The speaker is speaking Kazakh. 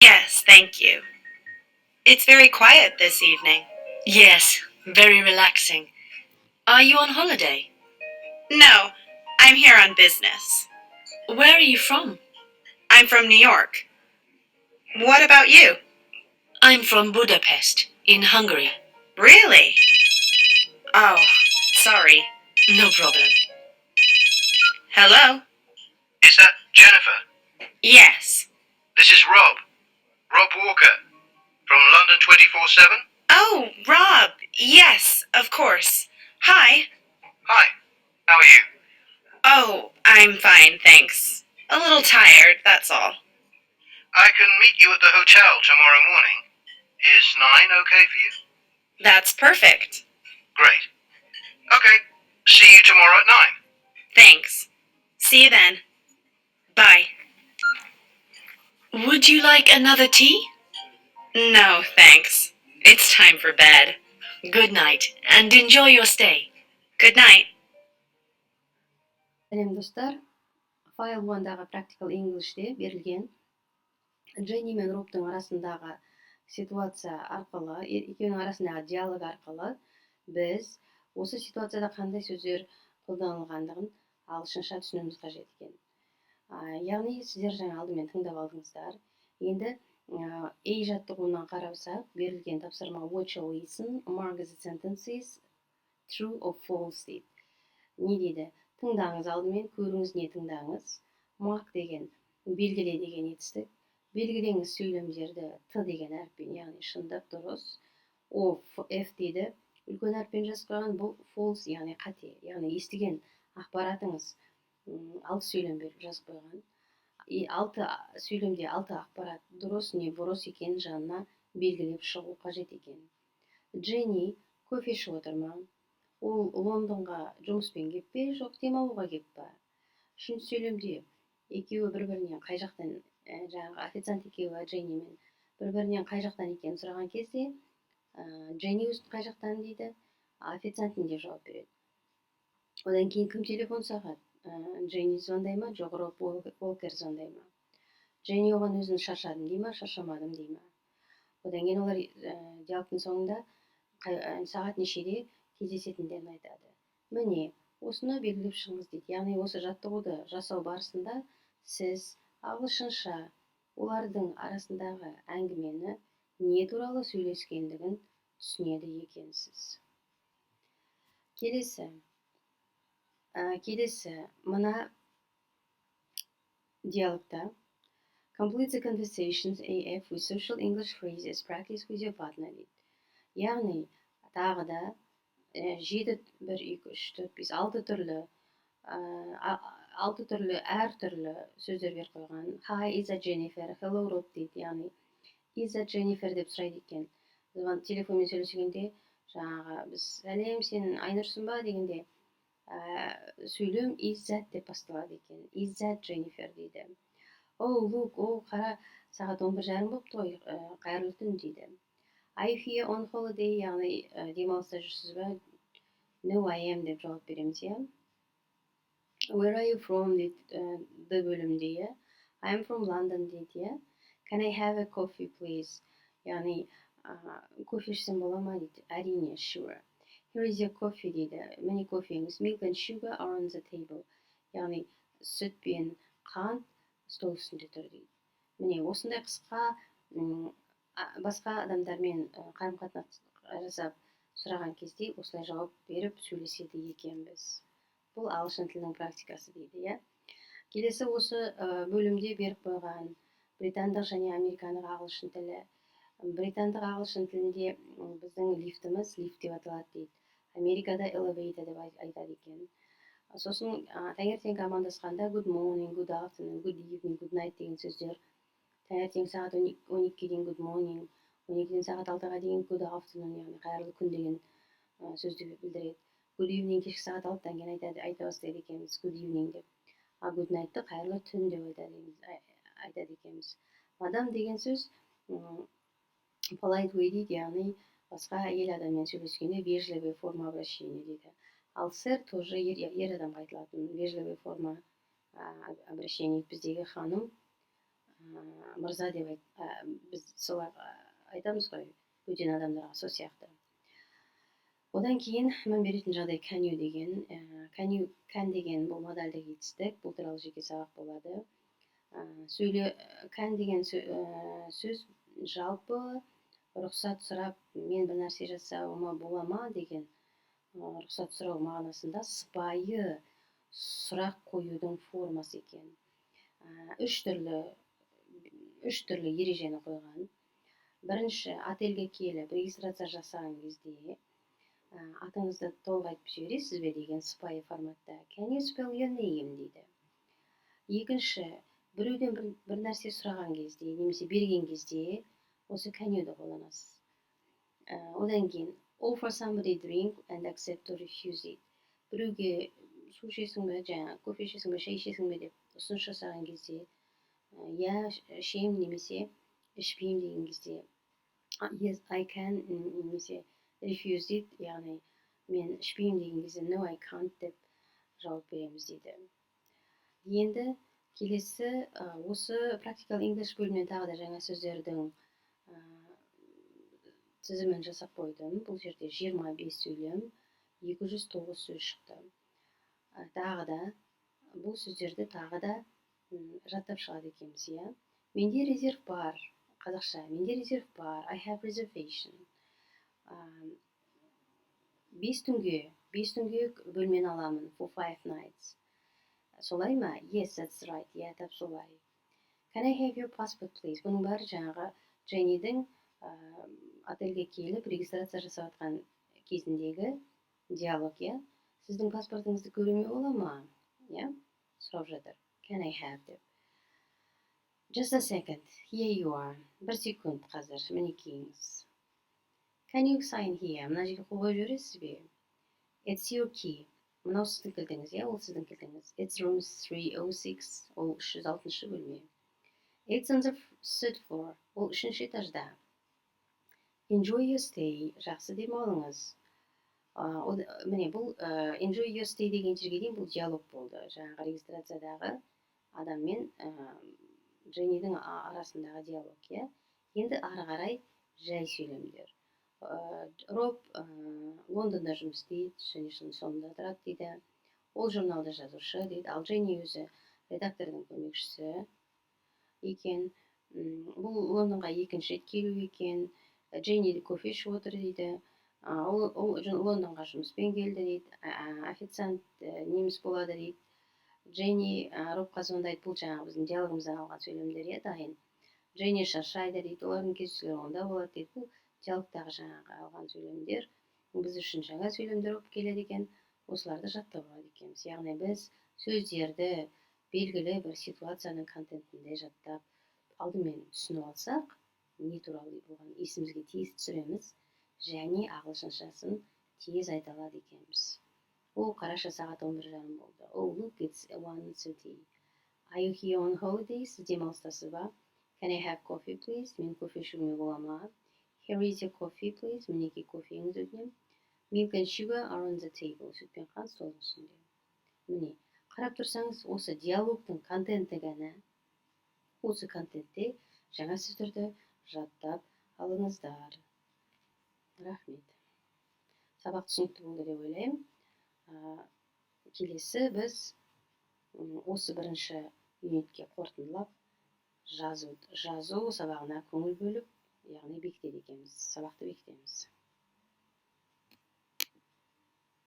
Yes, thank you. It's very quiet this evening. Yes, very relaxing. Are you on holiday? No, I'm here on business. Where are you from? I'm from New York. What about you? I'm from Budapest, in Hungary. Really? Oh, sorry. No problem. Hello? Is that Jennifer? Yes. This is Rob. Rob Walker. From London 24/7? Oh, Rob. Yes, of course. Hi. Hi. How are you? Oh, I'm fine, thanks. A little tired, that's all. I can meet you at the hotel tomorrow morning. Is 9 okay for you? That's perfect. Great. Okay. See you tomorrow at 9. Thanks. See you then. Bye. Would you like another tea? No, thanks. It's time for bed. Good night, and enjoy your stay. Good night. Сәлем достар, File-1-дағы Practical English'те берілген Дженни мен Робтың арасындағы ситуация арқылы, екеуінің арасындағы диалог арқылы біз осы ситуацияда қандай сөздер қолданылғандығын ағылшынша түсінуіміз қажет екен. Яғни сіздер жаңа алдымен тыңдап алдыңыздар. Енді A жаттығуынан қарасақ, берілген тапсырма watch or listen, mark the sentences true or false дейді. Не дейді? Тыңдаңыз алдымен, көріңіз не тыңдаңыз. Mark деген белгіле деген етістік. Белгілеңіз сөйлемдерді Т деген әріппен, яғни шындық, дұрыс. F дейді. Үлкен әріппен жазып қойған, бұл false, яғни қате. Яғни естіген ақпаратыңыз 6 сөйлем беріп жазып қойған. 6 сөйлемде 6 ақпарат дұрыс не бұрыс екенін жанына белгілеп шығу қажет екен. Дженни кофе ішіп отыр ма? Ол Лондонға жұмыспен келіп пе, жоқ демалуға келіп па? Үшінші сөйлемде екеуі бір-бірінен қай жақтан, жаңағы официант екеуі Дженни мен бір-бірінен қай жақтан екенін сұраған кезде, Дженни өзі қай жақтан дейді, официант не деп жауап береді. Одан кейін кім телефон соғады? Дженни звондай ма, жоқ Роб Уолкер звондай ма? Дженни оған өзін шаршадым дей ма, шаршамадым дей ма? Одан кейін олар диалогтың соңында сағат нешеде кездесетіндерін айтады. Міне, осыны белгілеп шығыңыз дейді. Яғни осы жаттығуды жасау барысында сіз ағылшынша олардың арасындағы әңгімені не туралы сөйлескендігін түсінеді екенсіз. Келесі мына диалогта complete the conversations AF with social English phrases practice with your partner дейді. Яғни тағы да 7, 1, 2, 3, 4, 5, 6 түрлі әртүрлі сөздер беріп қойған. Hi, is that Jennifer? Hello, Rob дейді. Яғни is that Jennifer деп сұрайды екен. Телефонмен сөйлескенде, жаңағы біз сәлем, сен Айнұрсың ба дегенде, сөйлем is that деп басталады екен. Is that Jennifer дейді. Oh, look, қара, сағат 11:30 болыпты ғой, қайырлы түн дейді. Are you here on holiday? Яғни демалыста жүрсіз ба? No, I am деп жауап береміз, иә. Where are you from? дейді бөлімде, иә. I am from London дейді, иә. Can I have a coffee, please? Яғни кофе ішсем бола ма дейді. Әрине, sure. Here is your coffee дейді. Міне кофеңіз. Milk and sugar are on the table. Яғни сүт пен қант стол үстінде тұр дейді. Міне осындай қысқа басқа адамдармен қарым-қатынас жасап сұраған кезде осылай жауап беріп сөйлеседі екенбіз. Бұл ағылшын тілінің практикасы дейді, иә. Келесі осы бөлімде беріп қойған британдық және американдық ағылшын тілі. Британдық ағылшын тілінде біздің лифтіміз лифт деп аталады дейді. Америкада elevator деп айтады екен. Сосын таңертеңгі амандасқанда good morning, good afternoon, good evening, good night деген сөздер. Таңертең сағат 12-ге дейін good morning, 12-ден сағат 6-ға дейін good afternoon, яғни қайырлы күн деген сөзді білдіреді. Good evening кешкі сағат 6-тан кейін айта бастайды екенбіз good evening деп. Good night'ты қайырлы түн деп айтады екенбіз. Мадам деген сөз polite way дейді, яғни басқа әйел адаммен сөйлескенде вежливая форма обращения дейді. Ал сэр тоже ер адамға айтылатын вежливая форма обращения. Біздегі ханым мырза деп біз солай айтамыз ғой, бөтен адамдарға сол сияқты. Одан кейін мән беретін жағдай can you деген. Can деген бұл модальдегі етістік, бұл туралы жеке сабақ болады. Can деген сөз жалпы рұқсат сұрап, мен бір нәрсе жасауыма бола ма деген рұқсат сұрау мағынасында сыпайы сұрақ қоюдың формасы екен. Үш түрлі ережені қойған. Бірінші, отельге келіп регистрация жасаған кезде атыңызды толық айтып жібересіз бе деген сыпайы форматта can you spell your name дейді. Екінші, біреуден бір нәрсе сұраған кезде, немесе берген кезде осы can you'ды қолданасыз. Одан кейін offer somebody drink and accept or refuse it. Біреуге су ішесің бе, кофе ішесің бе, шай ішесің бе деп ұсыныс жасаған кезде, я ішемін немесе ішпеймін деген кезде yes I can немесе refuse it, яғни мен ішпеймін деген кезде no I can't деп жауап береміз дейді. Енді келесі осы Practical English бөлімінен тағы да жаңа сөздердің тізімін жасап қойдым. Бұл жерде 25 сөйлем, 209 сөз шықты. Тағы да бұл сөздерді тағы да жаттап шығады екенбіз, иә. Менде резерв бар, қазақша, менде резерв бар, I have reservation. 5 түнге бөлмені аламын, for 5 nights. Солай ма? Yes, that's right. Yeah, тап солай. Can I have your passport, please? Бұның бәрі жаңағы Дженнидің отельге келіп регистрация жасап атқан кезіндегі диалог, иә. Сіздің паспортыңызды көруіме бола ма? иә, сұрап жатыр. Can I have деп. Just a second. Here you are. Bir секунд қазір. Мінекейіңіз. Can you sign here? Мына жерге қол қойып жібересіз бе? It's your key. Мынау сіздің кілтіңіз, иә, ол сіздің кілтіңіз. It's room 306. Ол 306 бөлме. It's on the third floor. Ол 3-ші этажда. Enjoy your stay. Жақсы демалыңыз. Міне бұл enjoy your stay деген жерге дейін бұл диалог болды. Жаңағы регистрациядағы адам мен Дженнидің арасындағы диалог, иә. Енді ары қарай жай сөйлемдер. Роб Лондонда жұмыс істейді, және сонда тұрады дейді. Ол журналда жазушы дейді. Ал Дженни өзі редактордың көмекшісі екен. Бұл Лондонға екінші рет келу екен. Дженни кофе ішіп отыр дейді. Ол Лондонға жұмыспен келді дейді. Официант неміс болады дейді. Дженни Робқа звондайды. Бұл жаңағы біздің диалогымыздан алған сөйлемдер, дайын. Дженни шаршайды дейді. Олардың кездесулері онда болады дейді. Бұл диалогтағы жаңағы алған сөйлемдер біз үшін жаңа сөйлемдер болып келеді екен. Осыларды жаттап алады екенбіз. Яғни біз сөздерді белгілі бір ситуацияның контентінде жаттап, алдымен түсініп алсақ, не туралы болған есімізге тез түсіреміз, және ағылшыншасын тез айта алады екенбіз. Ол қараша сағат 11:30 болды. Oh, look, it's 1:30. Are you here on holiday? Сіз демалыстасыз ба? Can I have coffee, please? Мен кофе ішуіме бола ма? Here is your coffee, please. Мінекей кофеңіз өтінем. Milk and sugar are on the table. Сүт пен қант стол үстінде. Міне, қарап тұрсаңыз, осы диалогтың контенті ғана, осы контентте жаңа сөздерді жаттап алыңыздар. Рахмет. Сабақ түсінікті болды деп ойлаймын. Келесі біз осы бірінші юнитке қорытындылап жазу сабағына көңіл бөліп